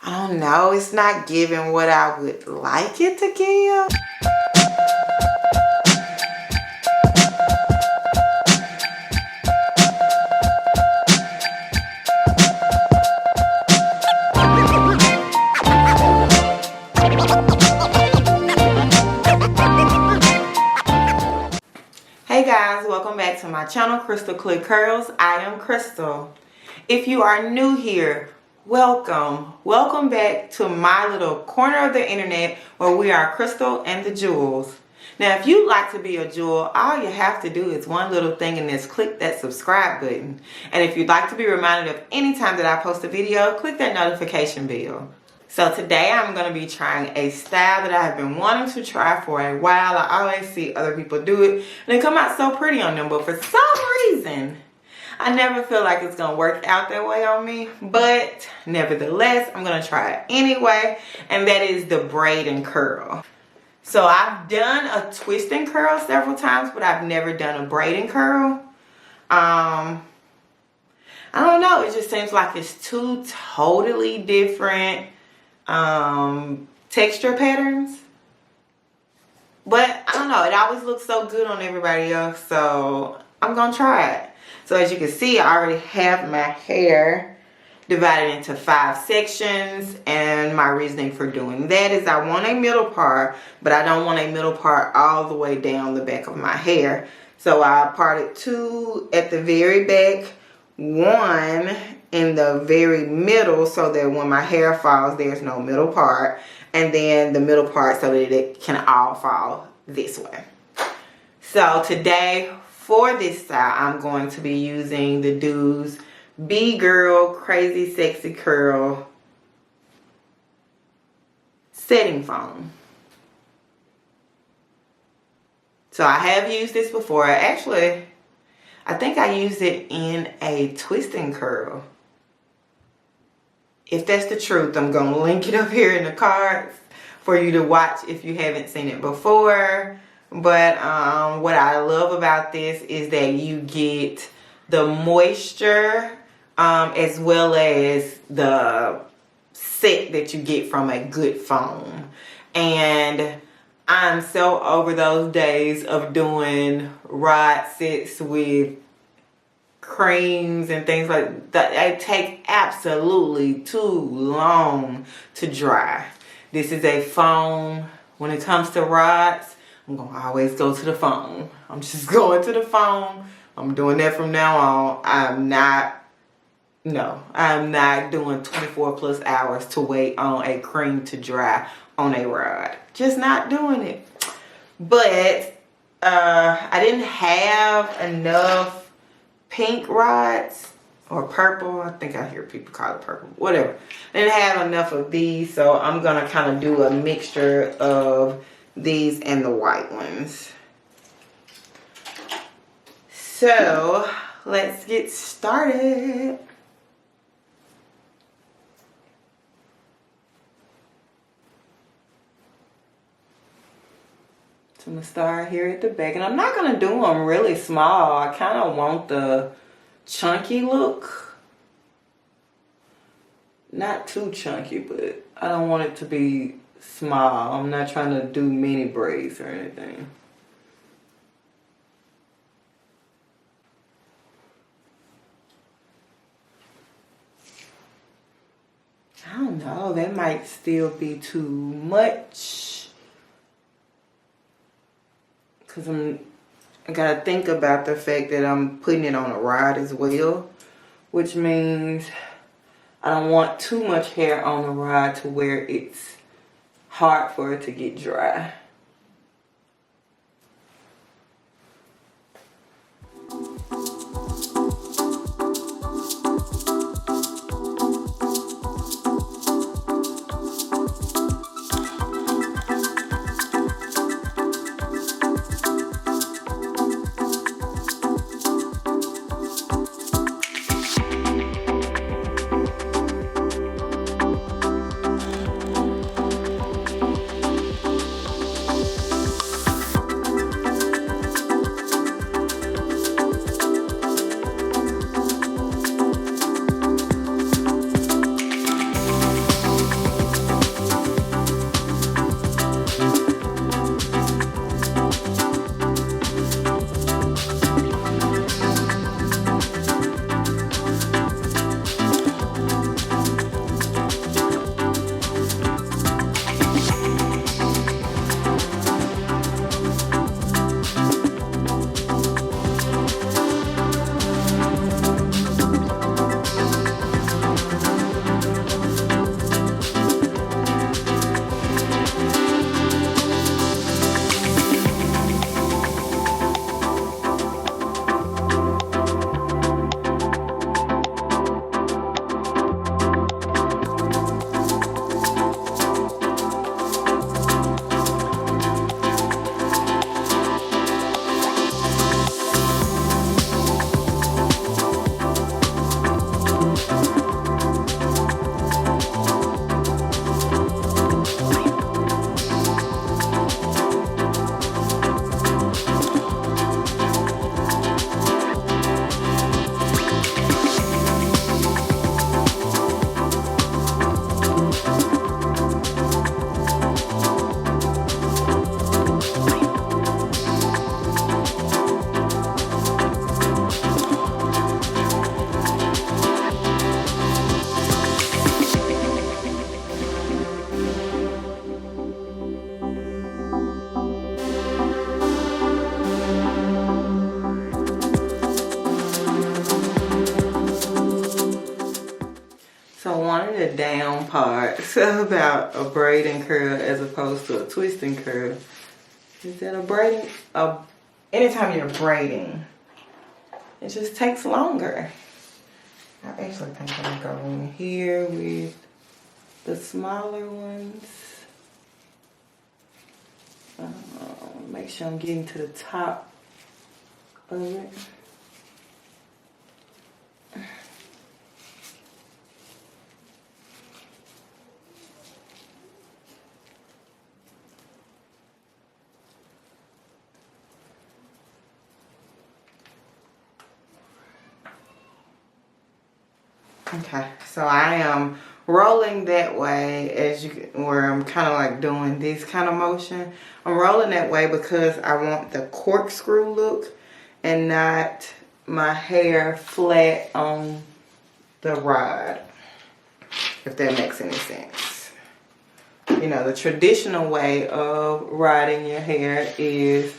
I don't know, it's not giving what I would like it to give. Hey guys, welcome back to my channel, Crystal Click Curls. I am Crystal. If you are new here, welcome back to my little corner of the internet where we are Crystal and the Jewels. Now if you'd like to be a jewel, all you have to do is one little thing, and that's click that subscribe button. And if you'd like to be reminded of any time that I post a video, click that notification bell. So today I'm going to be trying a style that I have been wanting to try for a while. I always see other people do it and they come out so pretty on them, but for some reason I never feel like it's going to work out that way on me. But nevertheless, I'm going to try it anyway, and that is the braid and curl. So I've done a twist and curl several times, but I've never done a braid and curl. I don't know, it just seems like it's two totally different texture patterns, but I don't know, it always looks so good on everybody else, so I'm gonna try it. So as you can see, I already have my hair divided into 5 sections, and my reasoning for doing that is I want a middle part, but I don't want a middle part all the way down the back of my hair. So I parted 2 at the very back, 1 in the very middle, so that when my hair falls there's no middle part, and then the middle part so that it can all fall this way. So today for this style I'm going to be using the Doux B-Girl Crazy Sexy Curl setting foam. So I have used this before. Actually, I think I used it in a twist and curl. If that's the truth, I'm going to link it up here in the cards for you to watch if you haven't seen it before. But what I love about this is that you get the moisture as well as the set that you get from a good foam. And I'm so over those days of doing rod sets with creams and things like that. It takes absolutely too long to dry. This is a foam. When it comes to rods, I'm going to always go to the foam. I'm just going to the foam. I'm doing that from now on. I'm not doing 24 plus hours to wait on a cream to dry on a rod. Just not doing it. But I didn't have enough pink rods, or purple. I think I hear people call it purple. Whatever. I didn't have enough of these, so I'm going to kind of do a mixture of these and the white ones. So let's get started. I'm going to start here at the back, and I'm not going to do them really small. I kind of want the chunky look. Not too chunky, but I don't want it to be small. I'm not trying to do mini braids or anything. I don't know, that might still be too much. Because I gotta think about the fact that I'm putting it on a rod as well, which means I don't want too much hair on the rod to where it's hard for it to get dry. down parts about a braid and curl as opposed to a twist and curl is that anytime you're braiding, it just takes longer. I actually think I'm gonna go in here with the smaller ones. Make sure I'm getting to the top of it. Okay, so I am rolling that way where I'm kind of like doing this kind of motion. I'm rolling that way because I want the corkscrew look and not my hair flat on the rod, if that makes any sense. You know, the traditional way of riding your hair is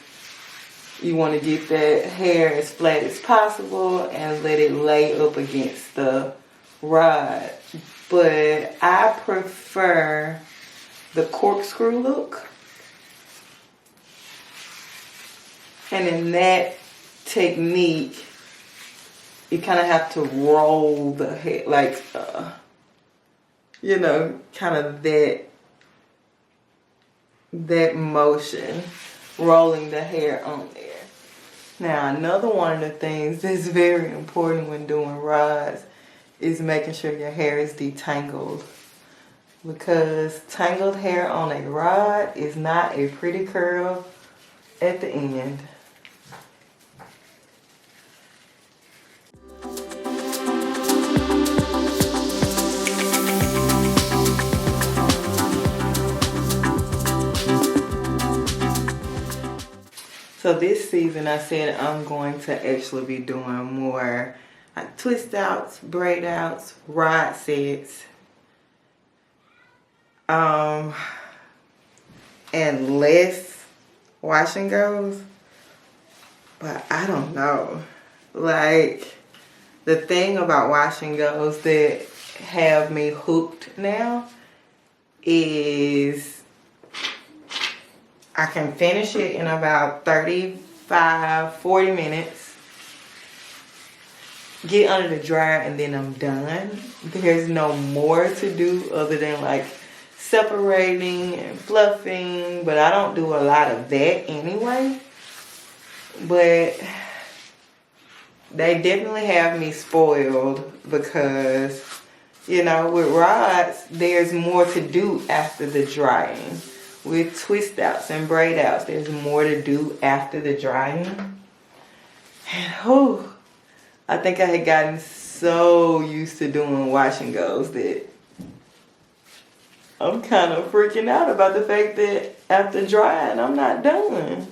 you want to get that hair as flat as possible and let it lay up against the rod. But I prefer the corkscrew look. And in that technique, you kind of have to roll the hair, like, you know, kind of that motion, rolling the hair on there. Now, another one of the things that's very important when doing rods is making sure your hair is detangled, because tangled hair on a rod is not a pretty curl at the end. So this season I said I'm going to actually be doing more like twist outs, braid outs, rod sets, and less wash and goes. But I don't know. Like, the thing about wash and goes that have me hooked now is I can finish it in about 35, 40 minutes. Get under the dryer and then I'm done. There's no more to do other than like separating and fluffing, but I don't do a lot of that anyway. But they definitely have me spoiled because, you know, with rods, there's more to do after the drying. With twist outs and braid outs, there's more to do after the drying. And I think I had gotten so used to doing wash and goes that I'm kind of freaking out about the fact that after drying, I'm not done.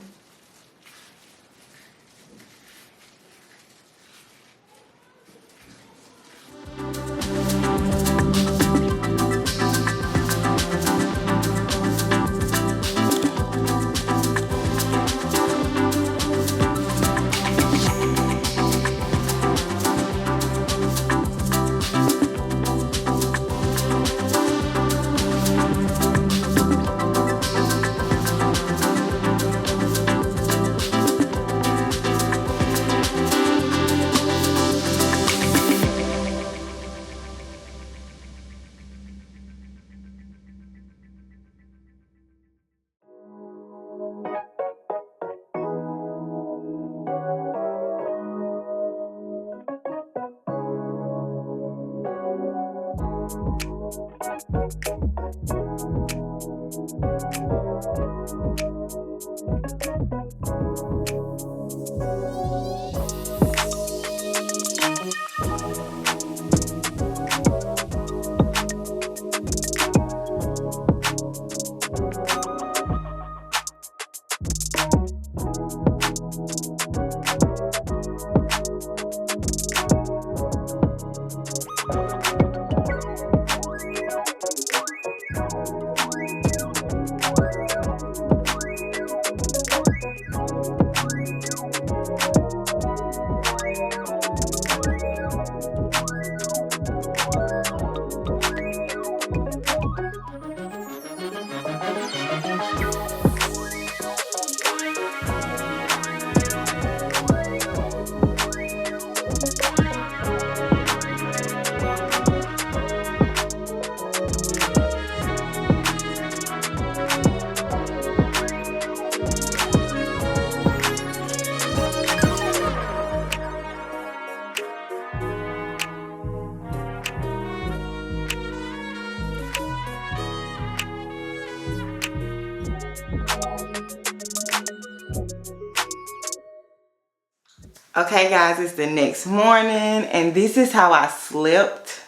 Okay guys, it's the next morning and this is how I slept.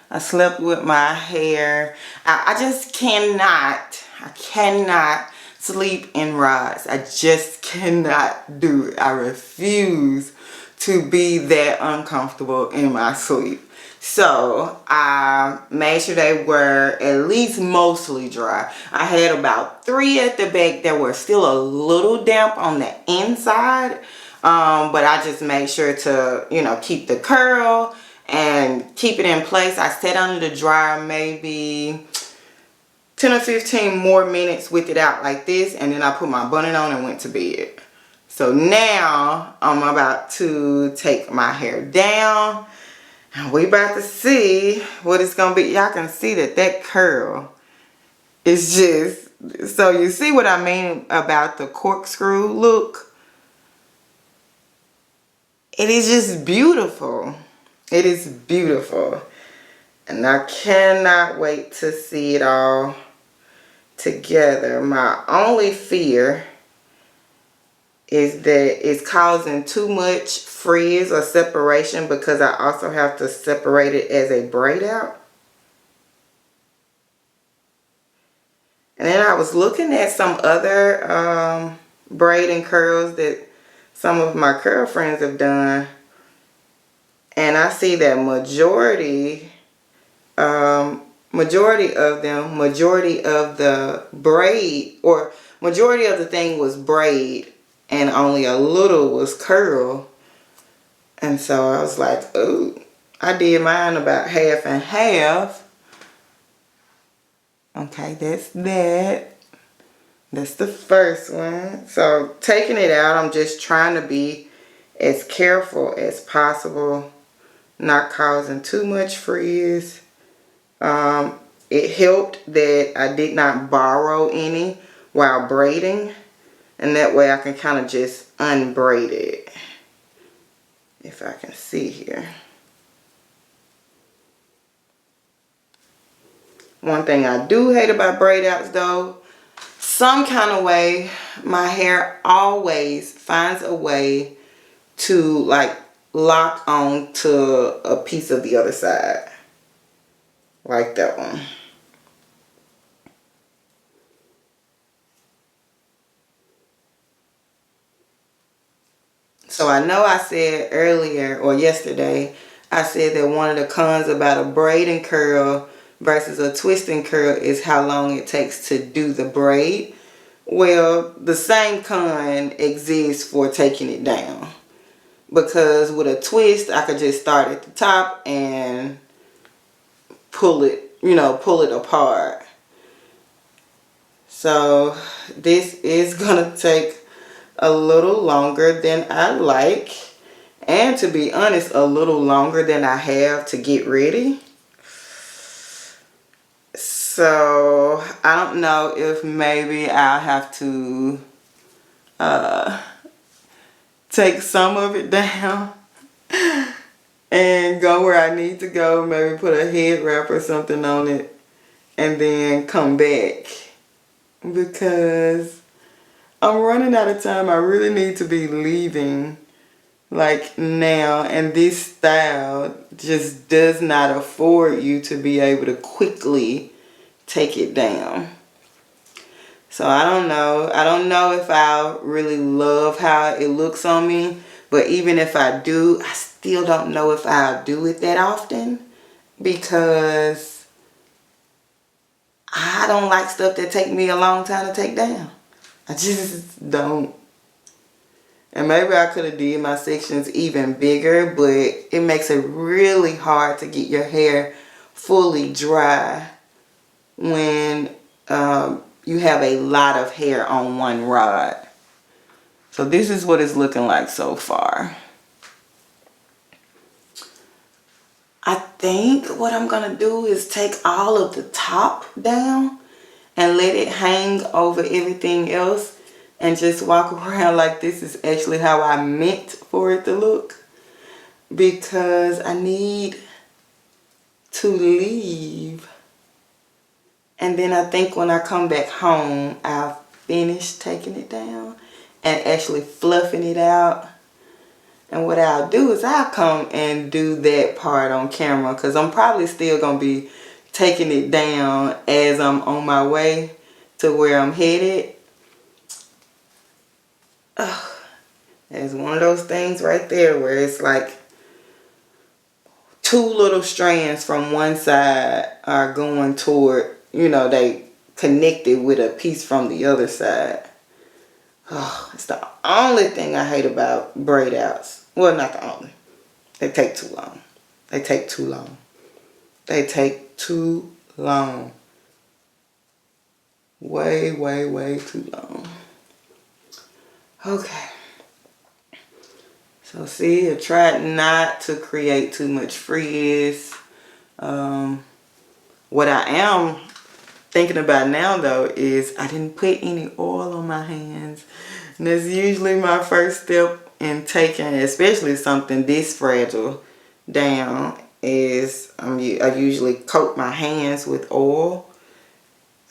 I slept with my hair. I just I cannot sleep in rods. I just cannot do it. I refuse to be that uncomfortable in my sleep. So I made sure they were at least mostly dry. I had about 3 at the back that were still a little damp on the inside. But I just made sure to, you know, keep the curl and keep it in place. I set under the dryer maybe 10 or 15 more minutes with it out like this, and then I put my bonnet on and went to bed. So now I'm about to take my hair down and we about to see what it's gonna be. Y'all can see that curl is just, so you see what I mean about the corkscrew look. It is just beautiful. It is beautiful. And I cannot wait to see it all together. My only fear is that it's causing too much frizz or separation because I also have to separate it as a braid out. And then I was looking at some other braid and curls that some of my curl friends have done. And I see that majority of the braid, or majority of the thing was braid and only a little was curl. And so I was like, oh, I did mine about half and half. Okay, that's that. That's the first one. So taking it out, I'm just trying to be as careful as possible, not causing too much frizz. It helped that I did not borrow any while braiding, and that way I can kind of just unbraid it. If I can see here. One thing I do hate about braid outs though, some kind of way my hair always finds a way to like lock on to a piece of the other side. Like that one. So I know I said earlier or yesterday, I said that one of the cons about a braid and curl versus a twist and curl is how long it takes to do the braid. Well, the same con exists for taking it down. Because with a twist, I could just start at the top and pull it, you know, pull it apart. So this is gonna take a little longer than I like, and to be honest, a little longer than I have to get ready. So I don't know if maybe I'll have to take some of it down and go where I need to go, maybe put a head wrap or something on it and then come back, because I'm running out of time. I really need to be leaving like now, and this style just does not afford you to be able to quickly take it down. So I don't know if I really love how it looks on me, but even if I do, I still don't know if I'll do it that often, because I don't like stuff that take me a long time to take down. I just don't. And maybe I could have did my sections even bigger, but it makes it really hard to get your hair fully dry when you have a lot of hair on one rod. So this is what it's looking like so far. I think what I'm going to do is take all of the top down and let it hang over everything else and just walk around like this is actually how I meant for it to look, because I need to leave. And then I think when I come back home, I'll finish taking it down and actually fluffing it out. And what I'll do is I'll come and do that part on camera, because I'm probably still going to be taking it down as I'm on my way to where I'm headed. Ugh. It's one of those things right there where it's like two little strands from one side are going toward, you know, they connected with a piece from the other side. Oh, it's the only thing I hate about braid outs. Well, not the only. They take too long. They take too long. They take too long. Way, way, way too long. Okay. So see, I tried not to create too much frizz. What I am thinking about now though is I didn't put any oil on my hands. And that's usually my first step in taking, especially something this fragile, down, is I usually coat my hands with oil.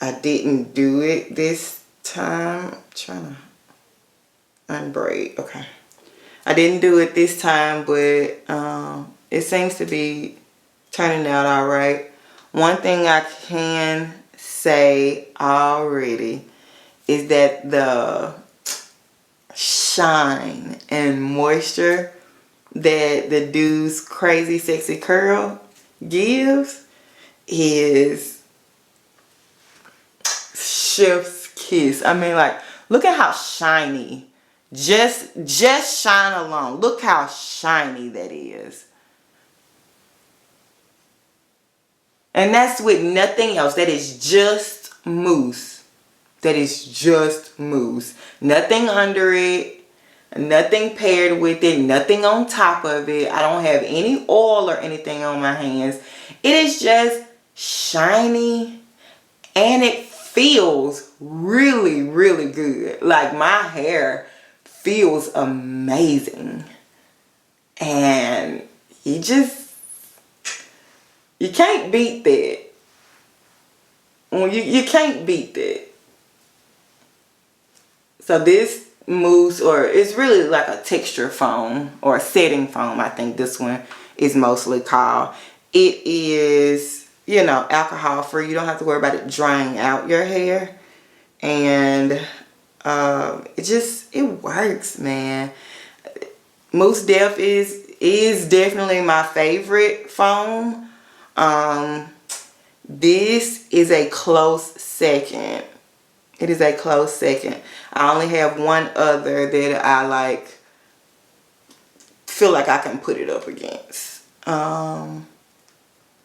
I didn't do it this time. I'm trying to unbraid. Okay. I didn't do it this time, but it seems to be turning out all right. One thing I can say already is that the shine and moisture that the Doux Crazy Sexy Curl gives is chef's kiss. I mean, like, look at how shiny. Just shine alone. Look how shiny that is. And that's with nothing else. That is just mousse. That is just mousse. Nothing under it. Nothing paired with it. Nothing on top of it. I don't have any oil or anything on my hands. It is just shiny. And it feels really, really good. Like, my hair feels amazing. And you can't beat that. Well, you can't beat that. So this mousse, or it's really like a texture foam or a setting foam, I think this one is mostly called. It is, you know, alcohol free. You don't have to worry about it drying out your hair. And it works, man. Mousse Def is definitely my favorite foam. This is a close second. It is a close second. I only have one other that I feel like I can put it up against.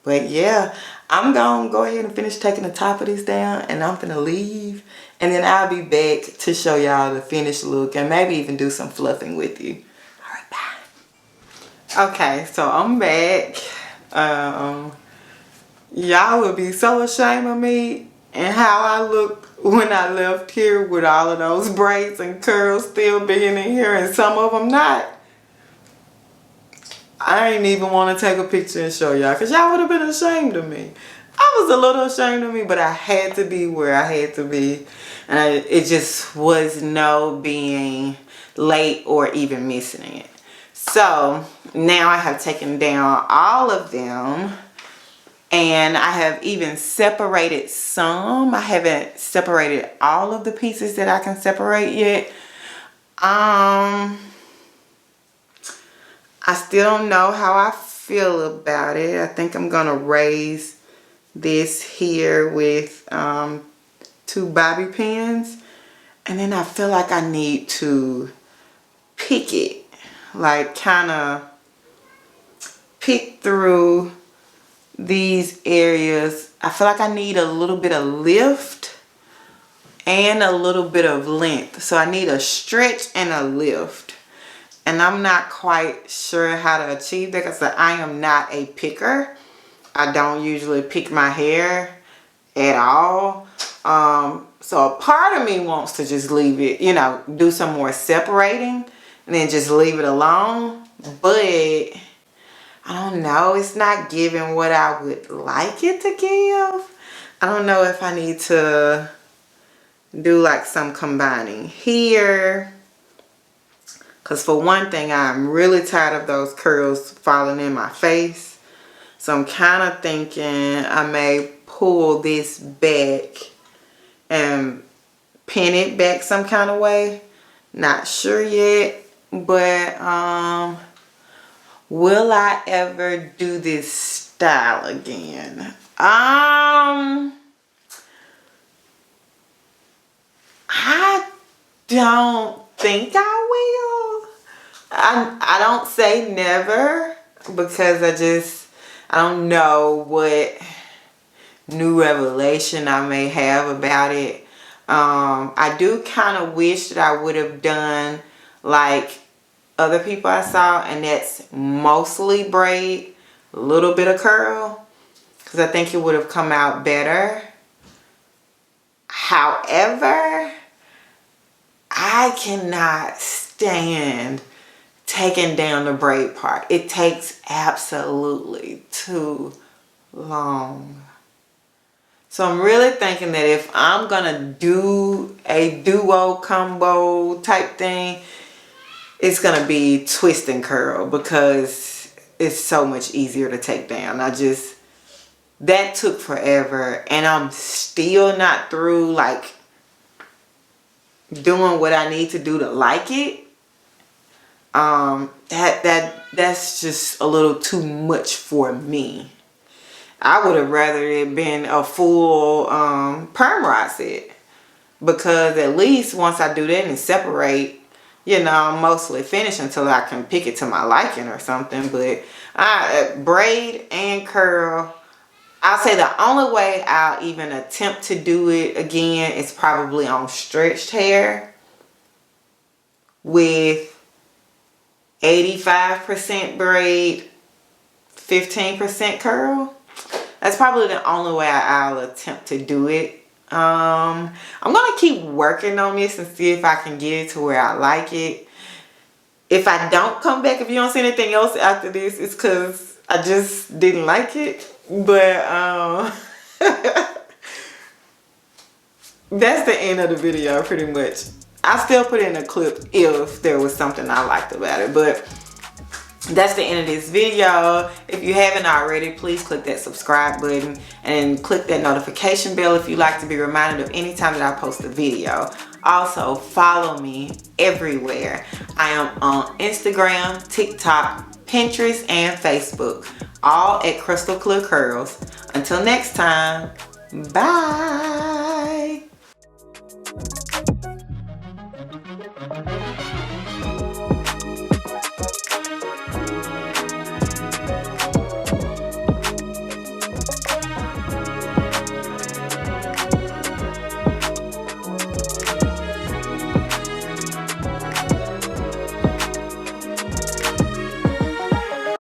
But yeah, I'm gonna go ahead and finish taking the top of this down, and I'm gonna leave, and then I'll be back to show y'all the finished look and maybe even do some fluffing with you. Alright, bye. Okay, so I'm back. Y'all would be so ashamed of me and how I looked when I left here with all of those braids and curls still being in here and some of them not. I ain't even want to take a picture and show y'all, because y'all would have been ashamed of me. I was a little ashamed of me, but I had to be where I had to be. And it just was no being late or even missing it. So now I have taken down all of them. And I have even separated some. I haven't separated all of the pieces that I can separate yet. I still don't know how I feel about it. I think I'm going to raise this here with 2 bobby pins. And then I feel like I need to pick it. Like, kind of pick through these areas. I feel like I need a little bit of lift and a little bit of length. So I need a stretch and a lift. And I'm not quite sure how to achieve that, because I am not a picker. I don't usually pick my hair at all. So a part of me wants to just leave it, you know, do some more separating and then just leave it alone. But I don't know, it's not giving what I would like it to give. I don't know if I need to do like some combining here. Because for one thing, I'm really tired of those curls falling in my face. So I'm kind of thinking I may pull this back and pin it back some kind of way. Not sure yet. But will I ever do this style again? I don't think I will. I don't say never, because I don't know what new revelation I may have about it. I do kind of wish that I would have done like other people I saw, and that's mostly braid, a little bit of curl, because I think it would have come out better. However, I cannot stand taking down the braid part. It takes absolutely too long. So I'm really thinking that if I'm gonna do a duo combo type thing, it's gonna be twist and curl, because it's so much easier to take down. That took forever, and I'm still not through like doing what I need to do to like it. That's just a little too much for me. I would have rather it been a full perm rod set, because at least once I do that and separate, you know, I'm mostly finished until I can pick it to my liking or something. But braid and curl, I'll say the only way I'll even attempt to do it again is probably on stretched hair with 85% braid, 15% curl. That's probably the only way I'll attempt to do it. I'm gonna keep working on this and see if I can get it to where I like it. If I don't come back, if you don't see anything else after this, it's because I just didn't like it. But that's the end of the video pretty much. I still put in a clip if there was something I liked about it, but that's the end of this video. If you haven't already, please click that subscribe button and click that notification bell if you like to be reminded of any time that I post a video. Also, follow me everywhere. I am on Instagram, TikTok, Pinterest, and Facebook, all at Crystal Clear Curls. Until next time, bye.